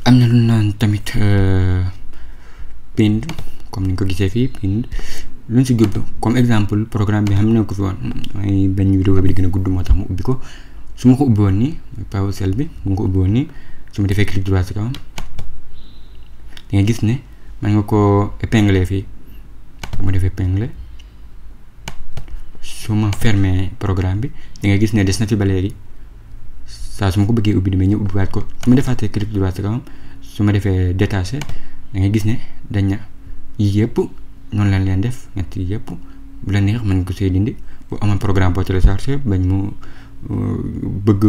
am na lu naan tamit pind comme ni nga ko gisee fii pind luñ si jublu comme exemple programme bi xam ne ko fi woon mooy benn vidéo bi di gën a gudd moo tax mu ubbi ko su ma ko ubbi woon nii PowerShell bi mu ko ubbi woon nii su ma defee clic droit si kawam da nga gis ne man nga ko épingler fii su ma defee épingler su ma fermer programme bi da nga gis ne des na fi ba léegi saa su ma ko bëggee ubbi damay ñëw ubbiwaat ko su ma defaatee clic droit si kawam su ma defee détaché da nga gis ne dañ na yii yëpp noonu lañ leen def ñett yi yëpp bu la neex mën nga ko see dindi bu amoon programme boo téléchargé bañ mu bëgg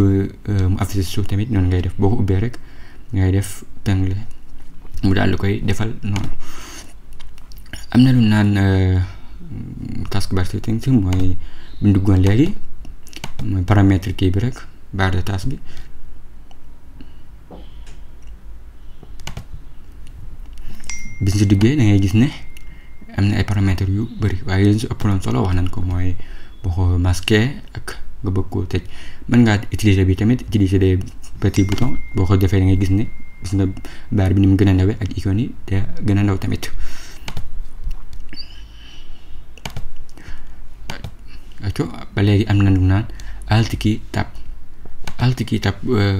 mu affiché suuf tamit noonu ngay def boo ko ubbee rek ngay def épingler mu daal di koy defal noonu. am na lu naan taskbar settings mooy bu ñu duggoon léegi mooy paramètre kii bi rek barre de tâche bi bis si duggee da ngay gis ne am na ay paramètres yu bëri waaye yéen si ëppaloon solo wax nañ ko mooy boo ko masqué ak nga bëgg koo tëj mën ngaa utiliser bi tamit utiliser des petits boutons boo ko defee da ngay gis ne gis nga barre bi ni mu gën a ndawee ak icône yi te gën a ndaw tamit. ba léegi am na lu naan alt key tab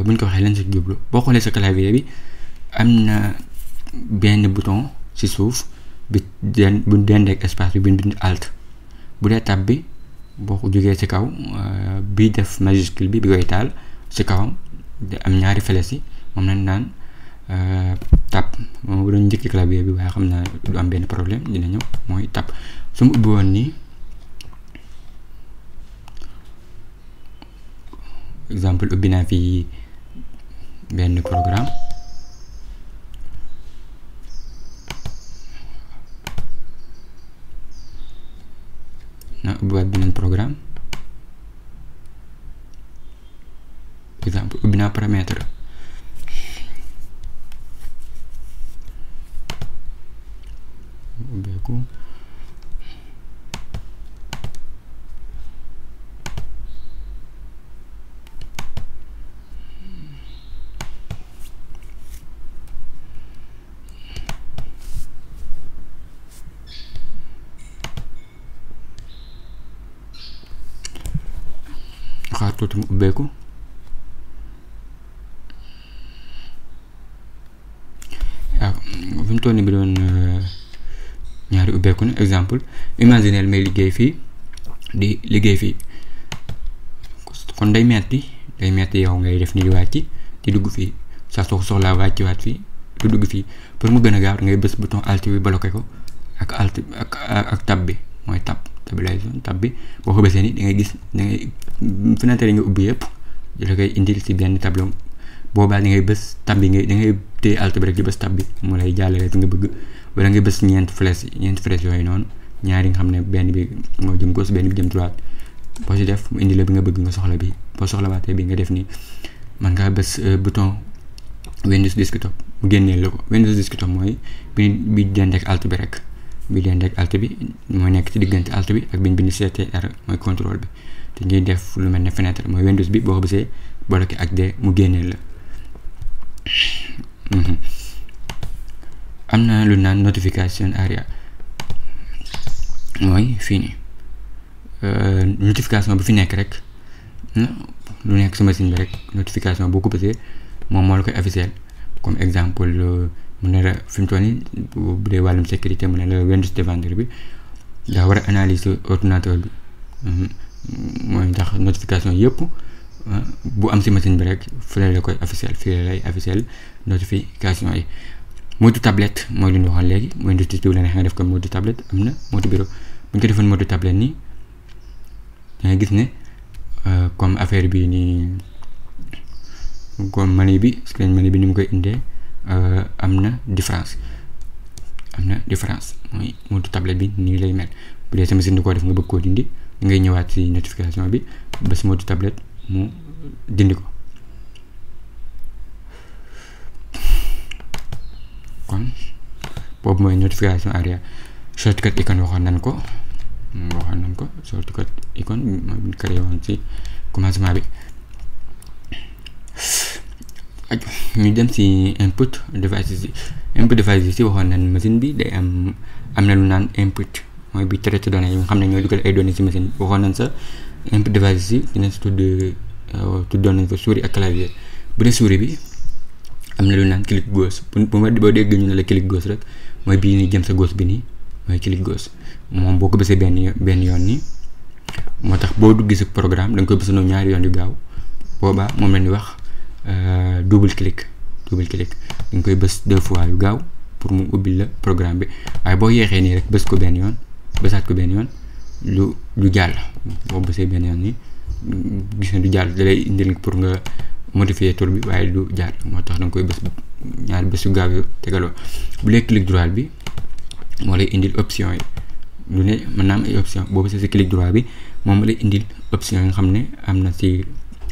buñ ko waxee leen si jublu boo xoolee sa clavier bi am na benn bouton ci suuf bi bu dendeek espace bi bind alt bu dee tab bi boo ko jógee ci kaw bi def majuscule bi koy taal ci kawam de am ñaari flèches yi moom lañ naan tab moom bu doon njëkk clavier bi waaye xam naa du am benn problème dina ñëw mooy tab su mu ubbi woon nii exemple ubbi naa fi benn programme na ubbiwaat beneen programme exemple ubbi naa paramètre ubbeeku xaar tuuti mu ubbeeku waaw fi mu toll nii bi doon ñaari ubbeeku na exemple imagineel may liggéey fii di liggéey fii kon day metti yow ngay def ni di wàcc di dugg fii saa soo ko soxlaa wàcc waat fii du dugg fii pour mu gën a gaaw ngay bës bouton alt bi bloqué ko ak alt ak tab bi mooy tab bi boo ko bësee ni da ngay gis da ngay fenêtre yi nga ubbi yëpp da koy indil ci benn tableau boobaa da ngay bës tab bi da ngay téye alt bi rek di bës tab bi mu lay jàllale fi nga bëgg wala nga bës ñeent flèche yooyu noonu ñaari nga xam ne benn bi moo jëm gauche benn bi jëm droite boo ci def mu indi la bi nga bëgg nga soxla bi boo soxlawaatee bi nga def nii man ngaa bës bouton Windows desktop mu génneel la ko Windows desktop mooy bi dend ak alt bi rek bi dend ak alt bi mooy nekk ci diggante alt bi ak biñ bind CTR mooy contrôle bi te ngay def lu mel ne fenêtre mooy Windows bi boo ko bësee bloqué ak D mu génneel la. am na lu naan notification area mooy fii nii notification bu fi nekk rek lu nekk sa machine bi rek notification boo ko bësee moom moo la koy afficher comme exemple mu ne la fi mu toll nii bu dee wàllum sécurité mu ne la Windows Defender bi daa war a analyser ordinateur bi mooy ndax notification yëpp bu am si machine bi rek fii la koy afficher fii la lay afficher notification yi. mode tablette mooy lu ñu waxoon léegi mooy Windows bi la neex nga def ko mode tablette am na mode bureau bu ñu ko defoon mode tablette nii da nga gis ne comme affaire bi nii comme menu bi screen menu bi ni mu koy indee am na différence mooy mode tablette bi nii lay mel bu dee sa machine di ko def nga bëgg koo dindi ngay ñëwaat ci notification bi bés mode tablette mu dindi ko. kon boobu mooy notification area. Shortcut icon waxoon nañ ko shortcut icon mooy bu ñu créé woon ci commencement bi. ñu dem ci input devices yi waxoon nañ machine bi day am na lu naan input mooy bi traité données yi nga xam ne ñooy dugal ay données ci machine bi waxoon nañ sa input devices yi dina si tuddoon nañ fa souris ak clavier. bu dee souris bi am na lu naan clic gauche boo dégg ñu ne la clic gauche rek mooy bii nii jëm sa gauche bi nii mooy clic gauche moom boo ko bësee benn yoon nii moo tax boo dugg ci programme da nga koy bësandoo ñaari yoon yu gaaw boobaa moom la ñuy wax double clic dañ koy bës 2 fois yu gaaw pour mu ubbil la programme bi waaye boo yeexee nii rek bës ko benn yoon bësaat ko benn yoon lu jàll boo bësee benn yoon nii gis na du jàll da lay indil pour nga modifier tur bi waaye du jàll moo tax da nga koy bës ñaari bës yu gaaw yu tegaloo. bu dee clic droit bi moo lay indil option yi lu ne mën naa am ay option boo bësee ci clic droit bi moom lay indil option yi nga xam ne am na ci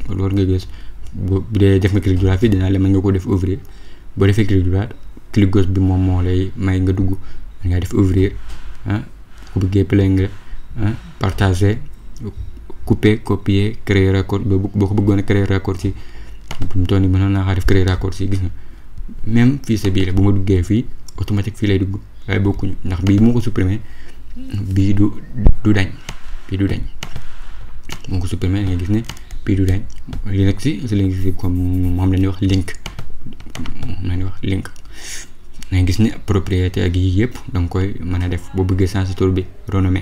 loolu nga gis. bu dee def nga clic droit fii dinaa la mën nga ko def ouvrir boo defee clic droit clic gauche bi moom moo lay may nga dugg nga def ouvrir ku bëggee play partager couper copier créer raccourci boo ko bëggoon a créer raccourci bu mu toll nii mënoon naa xaa def créer raccourci gis nga même fii sa bii la bu ma duggee fii automatique fii lay dugg waaye bokkuñu ndax bii moo ko supprimer bii du dañ moo ko supprimer nga gis ne bii du dañ li nag si comme moom la ñuy wax link nga gis ne propriété ak yii yëpp da nga koy mën a def boo bëggee changer tur bi renommé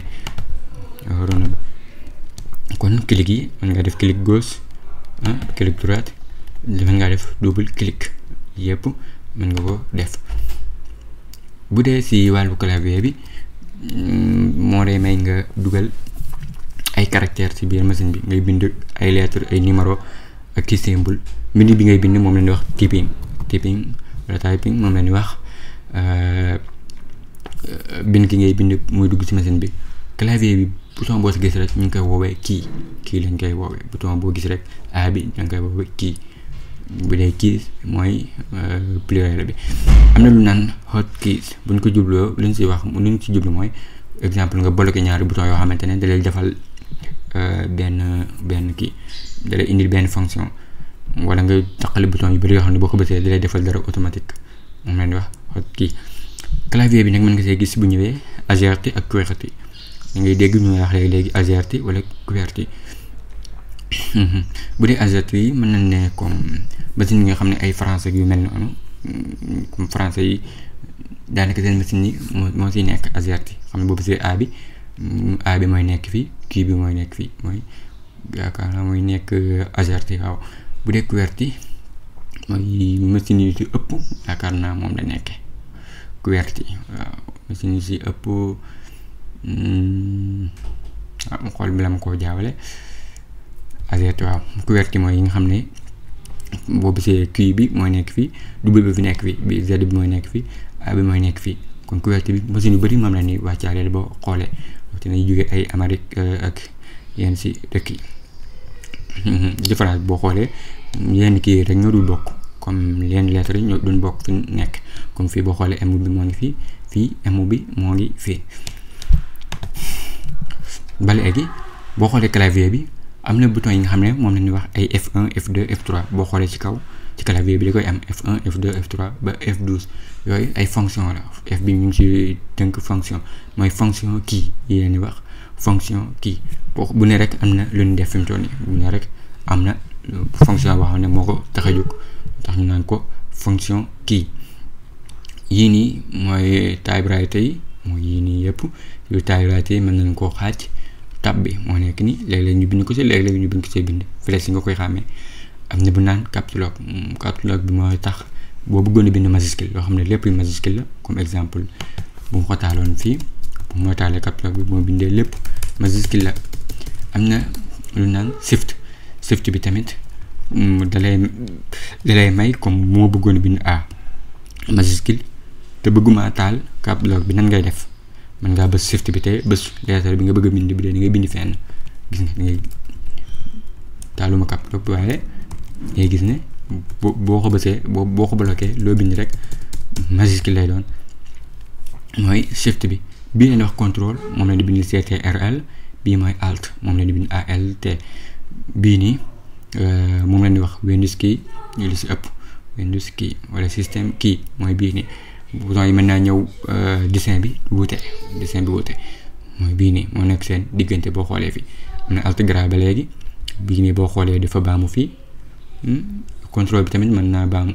kon clic yi mën nga def clic gauche clic droite mën ngaa def double clic yëpp mën nga ko def. bu dee si wàllu clavier bi moo lay may nga dugal ay caractères ci biir machine bi ngay bind ay lettres ay numéro ak ci symbole bind bi ngay bind moom la ñuy wax typing moom la ñuy wax bind ki ngay bind muy dugg ci machine bi. clavier bi bouton boo si gis rek ñu ngi koy woowee kii lañ koy woowee bouton boo gis rek A bi ñu ngi koy woowee kii bu dee keys mooy pluriel bi. am na lu naan hot keys buñ ko jubloo lu ñu ci jublu mooy exemple nga bloqué ñaari bouton yoo xamante ne da lay defal benn kii da lay indil benn fonction wala nga taqali bouton yu bëri yoo xam ne boo ko bësee da lay defal dara automatique moom la ñuy wax hot key. clavier bi nag mën nga see gis bu ñëwee AZERTY ak QWERTY da ngay dégg ñu wax léegi AZERTY wala QWERTY. bu dee AZERTY yi mën nañ ne comme machine yi nga xam ne ay français yu mel noonu comme français yi daanaka seen machine yi moo siy nekk AZERTY xam ne boo bësee A bi mooy nekk fii kii bi mooy nekk fii mooy yaakaar naa mooy nekk AZERTY waaw. bu dee QWERTY mooy machine yi ci ëpp yaakaar naa moom la nekkee QWERTY waaw machine yi ci ëpp xool bi la ma koo jaawale. AZERTY waaw QWERTY mooy yi nga xam ne boo bësee Q bi mooy nekk fii W bi fi nekk fii bi Z bi mooy nekk fii A bi mooy nekk fii kon QWERTY bi machine yu bëri moom la ñuy wàccaaleel boo xoolee dina jóge ay Amérique ak yenn si dëkk yi. différence boo xoolee yenn kii rek ñoo dul bokk comme yenn lettres yi ñoo doon bokk fi nekk comme fii boo xoolee M bi moo ngi fii M bi moo ngi fii. ba léegi boo xoolee clavier bi am na bouton yi nga xam ne moom la ñuy wax ay F1 F2 F3 boo xoolee ci kaw ci clavier bi da koy am F1 F2 F3 ba F12 yooyu ay fonction la F bi ñu ngi ci tënk fonction mooy fonction key yi leen di wax fonction key bu ne rek am na lu ñu def fi mu toll nii bu ne rek am na fonction boo xam ne moo ko tax a jóg tax ñu naan ko fonction key. yii nii mooy typewriter yi mooy yii nii yëpp yu typewriter yi mën nañ koo xaaj. tab bi moo nekk nii léeg-léeg ñu bind ko ci léeg-léeg ñu bind ko ci bind flèche yi nga koy xàmmee am na bu naan caps lock bi mooy tax boo bëggoon a bind majuscule loo xam ne lépp majuscule la comme exemple bu ma ko taaloon fii bu ma taalee caps lock bi bu ma bindee lépp majuscule la. am na lu naan shift bi tamit dalay may comme moo bëggoon a bind A majuscule te bëgguma taal caps lock bi nan ngay def. mën ngaa bës shift bi te bës lettre bi nga bëgg a bind bi de ni ngay bind fenn gis nga ngay taaluma caps lock waaye ngay gis ne boo ko bësee boo ko bloqué loo bind rek majuscule lay doon mooy shift bi. bii leen wax contrôle moom la di bind CTRL bii mooy alt moom la di bind ALT bii nii moom la di wax Windows key li si ëpp Windows key wala système key mooy bii nii bouton yi mën naa ñëw dessin bi wuute mooy bii nii moo nekk seen diggante boo xoolee fii am na alt gra ba léegi bii nii boo xoolee dafa baamu fii contrôle bi tamit mën naa baamu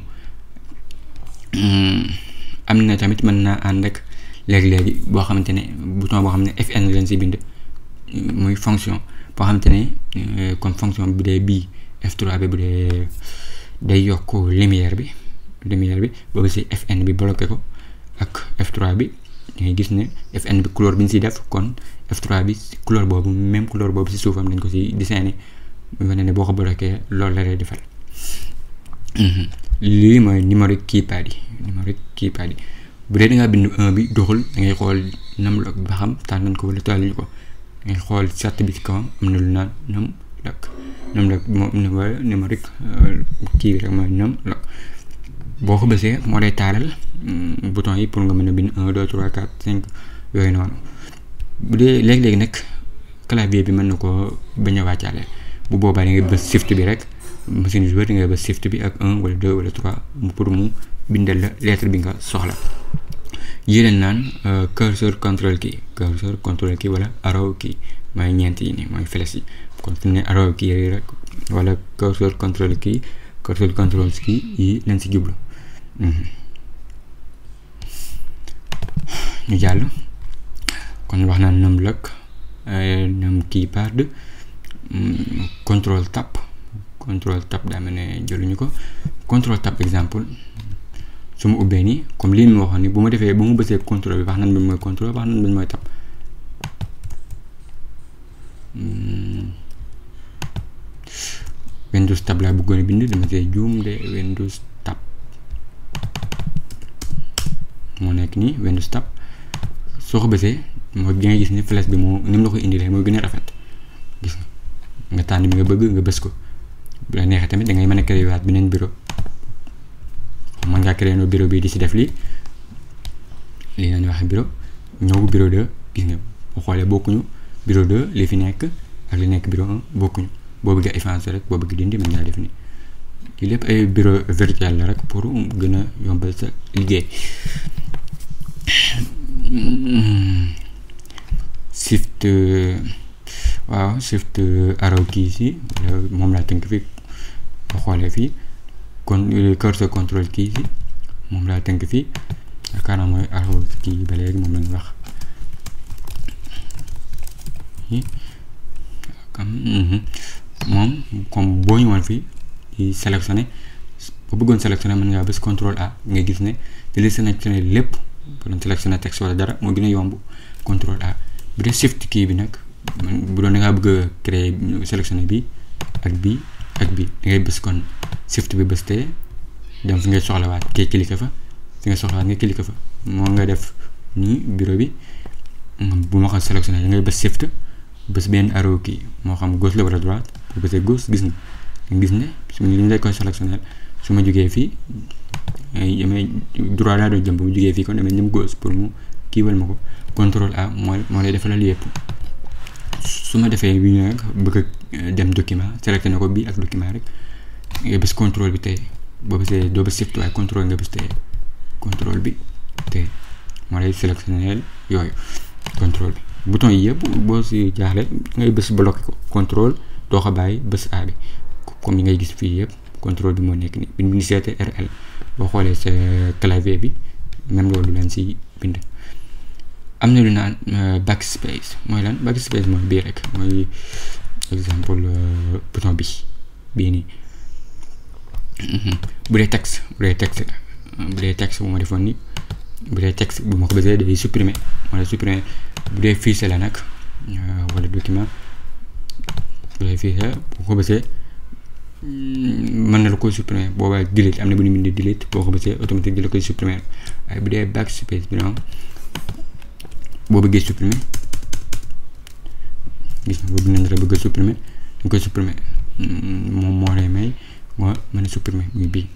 am na tamit mën naa ànd ak léegi boo xamante ne bouton boo xam ne fn lañ si bind muy fonction boo xamante ne comme fonction bi dee bii F3 bi bu dee day yokk lumière bi boobu si fn bi bloqué ko ak F3 bi ngay gis ne fn bi couleur bi ñu si def kon F3 bi couleur boobu même couleur boobu si suufam dañ ko si dessiné mu wane ne boo ko bloqué loolu la lay defal lii mooy numérique keypad yi bu dee da ngaa bind 1 bi doxul da ngay xool numlock ba xam taal nañ ko wala taaluñu ko da ngay xool sart bi ci kawam am na lu naan numlock moom am na wala numérique kii bi rek mooy numlock boo ko bësee moo lay taalal bouton yi pour nga mën a bind 1 2 3 4 5 yooyu noonu bu dee léegi nag clavier bi mën na koo bañ a wàccaale bu boobaa da ngay bës shift bi rek machine joueur da ngay bës shift bi ak 1 wala 2 wala 3 pour mu bindal la lettre bi nga soxla yi leen naan cursor control key wala arrow key mooy ñeent yi nii mooy flèche yi kon su ne arrow key rek wala cursor control key yi leen si jublu ñu jàll kon wax naa numlock num keypad control tab daa mel ne jëluñu ko control tab exemple su ma ubbee nii comme lii mu waxoon ni bu ma defee ba mu bësee contrôle bi wax nañ bi mooy contrôle wax nañ bi mooy tab Windows tab laa bëggoon a bind dama see juum de Windows tab moo nekk nii Windows tab soo ko bësee mooy bi nga gis ni flèche bi moo ni mu la ko indilee mooy gën a rafet gis nga tànn bi nga bëgg nga bës ko bu la neexee tamit da ngay mën a créer waat beneen bureau mën ngaa créer no bureau bii di si def lii nañu wax bureau ñëw bureau 2 gis nga boo xoolee bokkuñu bureau 2 li fi nekk ak li nekk bureau 1 bokkuñu boo bëggee effacer rek boo bëgg dindi mën ngaa def ni lii lépp ay bureau virtuel la rek pour gën a yombal sa liggéey shift arrow key si moom laa tënk fii boo xoolee fii kon cursor control key si moom laa tënk fii yaakaar naa mooy arrow key ba léegi moom lañu wax moom comme boo ñëwoon fii di sélectionné boo bëggoon sélectionné mën ngaa bës contrôle A nga gis ne di la sélectionné lépp bu doon sélectionné texte wala dara moo gën a yomb contrôle A bu dee shift key bi nag bu doon da ngaa bëgg a créer sélectionné bi ak bii da ngay bës kon shift bi bës tee dem fi ngay soxlawaat kii cliquer fa fi nga soxlawaat nga cliquer fa moo nga def nii bureau bi bu ma ko sélectionné da ngay bës shift bës benn arrow key moo xam gauche la wala droite bu bësee gauche gis ne su ñu lay koy sélectionné su ma jógee fii damay droit laa doon jëm bu mu jógee fii kon damay jëm gauche pour mu kiiwal ma ko contrôle A moo lay defalal yëpp su ma defee bi ñu nag bëgg a dem document sélectionné ko bii ak document rek nga bës contrôle bi tey boo bësee doo bës shift waaye contrôle nga bës tey contrôle bi tey moo lay sélectionné yooyu contrôle bi bouton yi yëpp boo si jaaxle ngay bës bloqué ko contrôle doo ko bàyyi bës A bi comme yi ngay gis fii yëpp contrôle bi moo nekk ni bind ni CTRL boo xoolee sa clavier bi même loolu lañ si bind am na lu naan backspace mooy lan backspace mooy bii rek mooy exemple bouton bii nii bu dee texte bu ma defoon ni bu dee texte bu ma ko bësee day supprimer bu dee fichier la nag wala document bu dee fichier bu ko bësee mën na la koy supprimer boobaa delete am na bu ñu bind delete boo ko bësee automatique di la koy supprimer waaye bu dee backspace bi noonu boo bëggee supprimer gis nga boobu nañ la bëgg a supprimer dañ koy supprimer moom moo lay may nga mën a supprimer muy bii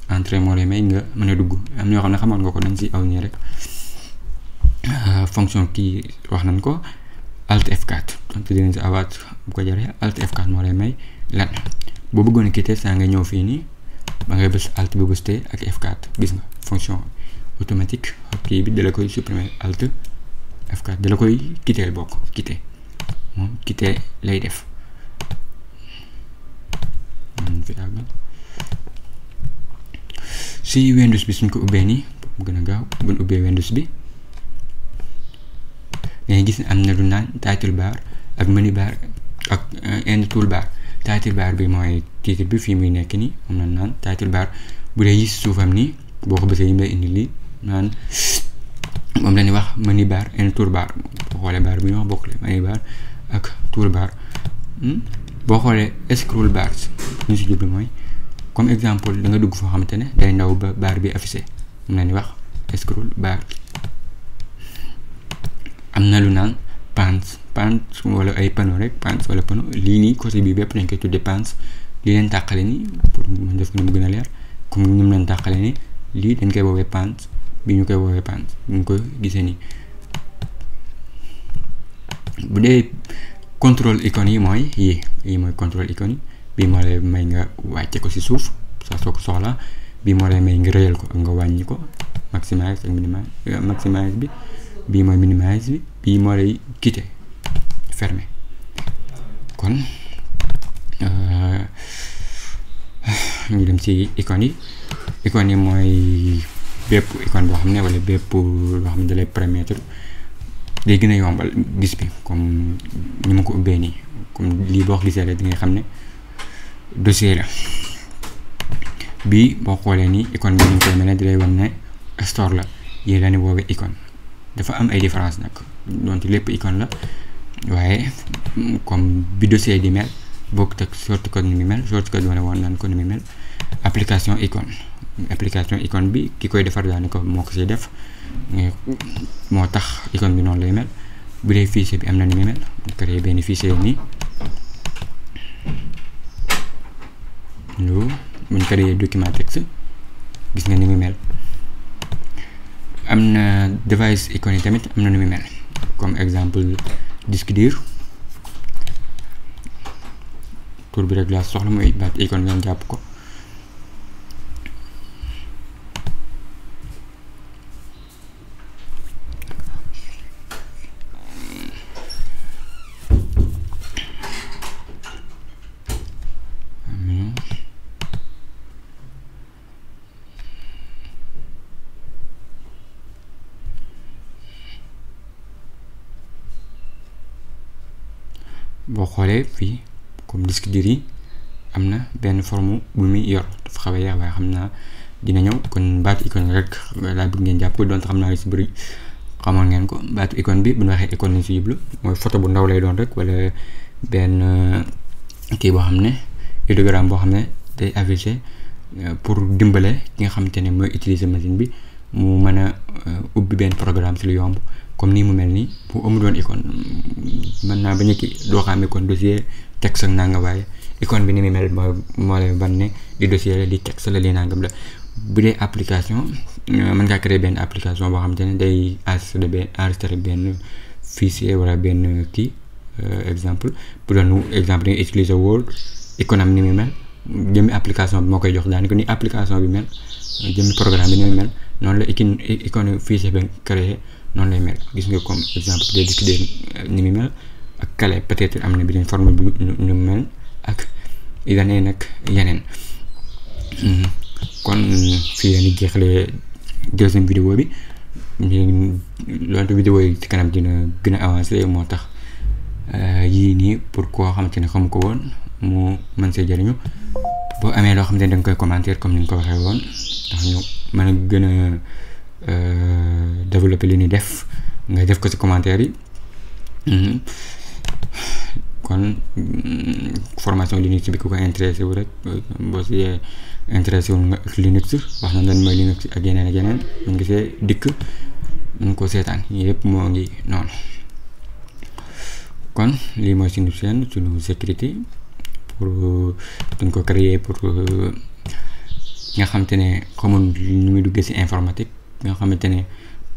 entrée moo lay may nga mën a dugg am na yoo xam ne xamoon nga ko nañ si aw nii rek fonction kii wax nañ ko alt F4 donc dinañ si awaat bu ko jaree alt F4 moo lay may lan boo bëggoon a quitter saa nga ñëw fii nii ba ngay bës alt bi bës T ak F4 gis nga fonction automatique kii bi dala koy supprimer alt F4 dala koy quitter quitter moom quitter lay def si Windows bi suñ ko ubbee nii mu gën a gaaw buñ ubbee Windows bi ngay gis ne am na lu naan title bar ak menu bar ak end toolbar. Title bar bi mooy titre bi fii muy nekk nii moom la naan title bar bu dee gis suufam nii boo ko bësee yi may indi lii naan moom la ñuy wax menu bar end toolbar. boo xoolee bar bi ñu wax bokkule menu bar ak toolbar. boo xoolee scroll bar ñu si jublu mooy comme exemple da nga dugg foo xamante ne day ndaw ba bar bi affiché moom la ñuy wax scroll bar. am na lu naan pans wala ay panneau rek pans wala panneau lii nii côté bii bépp dañ koy tuddee pans. li leen tàqale nii pour mu def ko mu gën a leer comme ni mu leen tàqale nii lii dañ koy woowee pans bi ñu koy woowee pans ñu ngi koy gisee nii. bu dee contrôle icône yi mooy yii mooy contrôle icône yi bii moo lay may nga wàcce ko si suuf saa soo ko soxla bii moo lay may nga rëyal ko ak nga wàññi ko maximize ak maximize bi bii mooy minimize bi bii moo lay quitter fermer. kon ñu dem ci icônes yi mooy bépp icône boo xam ne wala bépp loo xam ne da lay permettre day gën a yombal gis bi comme ni ma ko ubbee nii comme lii boo gisee rek di nga xam ne dossier la. bii boo xoolee nii icône bi ñu koy mel ne di lay wan ne store la yéen la ne woowee icône. dafa am ay différence nag donte lépp icône la waaye comme bi dossier di mel bokkut ak shortcut ni mu mel shortcut wane woon naan ko ni mu mel. application icône bi ki koy defar daane ko moo ko siy def moo tax icône bi noonu lay mel. bu dee fichier bi am na ni mu mel créé benn fichier nii lu buñ créé document texte gis nga ni mu mel. am na device icône yi tamit am na nu mu mel comme exemple disque dur tur bi rek laa soxla mooy baat icône ngeen jàpp ko. boo xoolee fii comme disque dur yi am na benn forme bu muy yor dafa xaw a yeex waaye xam naa dina ñëw kon baatu icône rek laa bëgg ngeen jàpp doon xam naa si bëri xamoon ngeen ko. baatu icône bi bu ñu waxee icône lañ si jublu mooy photo bu ndaw lay doon rek wala benn kii boo xam ne histogramme boo xam ne day affiché pour dimbale ki nga xamante ne mooy utiliser machine bi mu mën a ubbi benn programme si lu yomb. comme nii mu mel nii bu amu doon icône mën naa bañ a kii doo xam icône dossier texte ak nangam waaye icône bi ni mu mel moo lay ban ne di dossier la di texte la li nangam la. bu dee application mën ngaa créer benn application boo xamante ne day enregistrer benn fichier wala benn kii exemple bu doon exemple dañuy utiliser Word icône am ni mu mel jëmmi application bi moo koy jox daanaka ni application bi mel jëmmi programme bi ni mu mel noonu la icône fichier bi créé noonu lay mel. gis nga comme exemple day disque ni mu mel ak kale peut-être am na beneen forme bi ñu mel ak yeneen ak yeneen. kon fii la ñuy jeexalee deuxième vidéo bi loolu vidéo yi ci kanam dina gën a avancé moo tax yii nii pour koo xamante ne xamu ko woon mu mën see jëriñu. boo amee loo xamante ne da nga koy commentaire comme ni ñu ko waxee woon ndax ñu mën a gën a développer li ñuy def nga def ko ci commentaire yi. kon formation Linux bi ku ko intéressé wu rek boo si intéressé wu nga Linux wax na lan mooy Linux ak yeneen ak yeneen mu ngi see dikk ñu ko seetaan yëpp moo ngi noonu. kon lii mooy suñu chaîne suñu sécurité pour dañ ko créer pour nga xamante ne xamul ñu muy duggee ci informatique nga xamante ne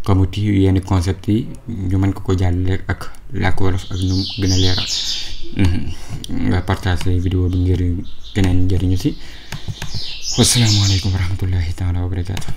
xamut yenn concept yi ñu mën ko jàllale ak làkk wolof ak ñu gën a leeral. nga partager vidéo bi ngir keneen jëriñu ci wasalaamaaleykum wa rahmatullahi taala wa barakaatu.